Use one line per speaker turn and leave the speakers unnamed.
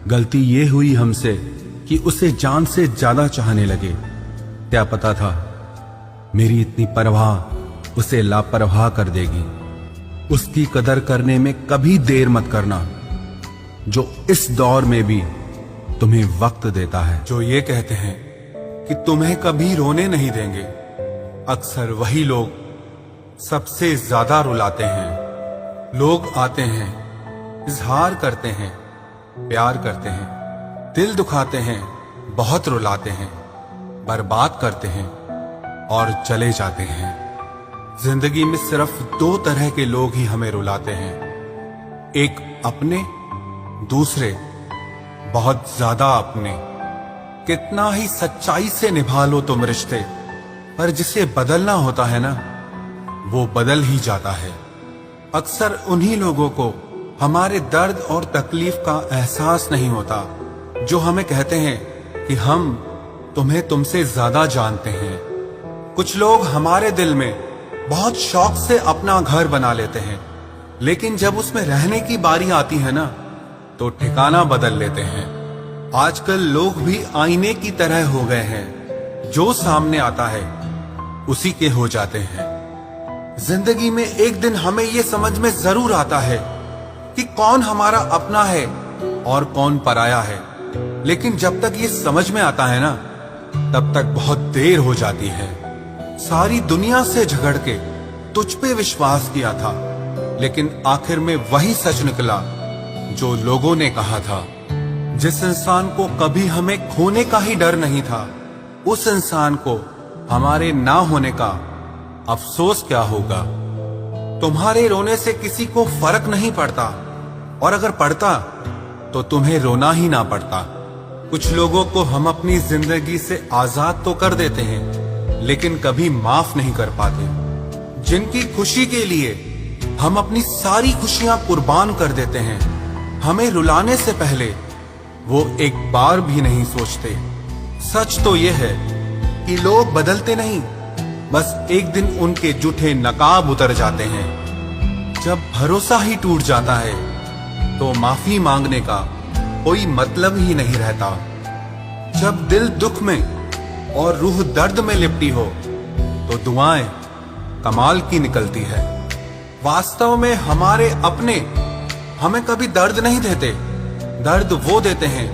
गलती ये हुई हमसे कि उसे जान से ज्यादा चाहने लगे। क्या पता था मेरी इतनी परवाह उसे लापरवाह कर देगी। उसकी कदर करने में कभी देर मत करना, जो इस दौर में भी तुम्हें वक्त देता है। जो ये कहते हैं कि तुम्हें कभी रोने नहीं देंगे, अक्सर वही लोग सबसे ज्यादा रुलाते हैं। लोग आते हैं, इजहार करते हैं, प्यार करते हैं, दिल दुखाते हैं, बहुत रुलाते हैं, बर्बाद करते हैं और चले जाते हैं। जिंदगी में सिर्फ दो तरह के लोग ही हमें रुलाते हैं, एक अपने, दूसरे बहुत ज्यादा अपने। कितना ही सच्चाई से निभा लो तुम रिश्ते, पर जिसे बदलना होता है ना, वो बदल ही जाता है। अक्सर उन्हीं लोगों को हमारे दर्द और तकलीफ का एहसास नहीं होता, जो हमें कहते हैं कि हम तुम्हें तुमसे ज्यादा जानते हैं। कुछ लोग हमारे दिल में बहुत शौक से अपना घर बना लेते हैं, लेकिन जब उसमें रहने की बारी आती है ना, तो ठिकाना बदल लेते हैं। आजकल लोग भी आईने की तरह हो गए हैं, जो सामने आता है उसी के हो जाते हैं। जिंदगी में एक दिन हमें ये समझ में जरूर आता है कि कौन हमारा अपना है और कौन पराया है, लेकिन जब तक ये समझ में आता है ना, तब तक बहुत देर हो जाती है। सारी दुनिया से झगड़ के तुझ पे विश्वास किया था, लेकिन आखिर में वही सच निकला जो लोगों ने कहा था। जिस इंसान को कभी हमें खोने का ही डर नहीं था, उस इंसान को हमारे ना होने का अफसोस क्या होगा। तुम्हारे रोने से किसी को फर्क नहीं पड़ता, और अगर पड़ता तो तुम्हें रोना ही ना पड़ता। कुछ लोगों को हम अपनी जिंदगी से आजाद तो कर देते हैं, लेकिन कभी माफ नहीं कर पाते। जिनकी खुशी के लिए हम अपनी सारी खुशियां कुर्बान कर देते हैं, हमें रुलाने से पहले वो एक बार भी नहीं सोचते। सच तो ये है कि लोग बदलते नहीं, बस एक दिन उनके जूठे नकाब उतर जाते हैं। जब भरोसा ही टूट जाता है, तो माफी मांगने का कोई मतलब ही नहीं रहता। जब दिल दुख में और रूह दर्द में लिपटी हो, तो दुआएं कमाल की निकलती है। वास्तव में हमारे अपने हमें कभी दर्द नहीं देते, दर्द वो देते हैं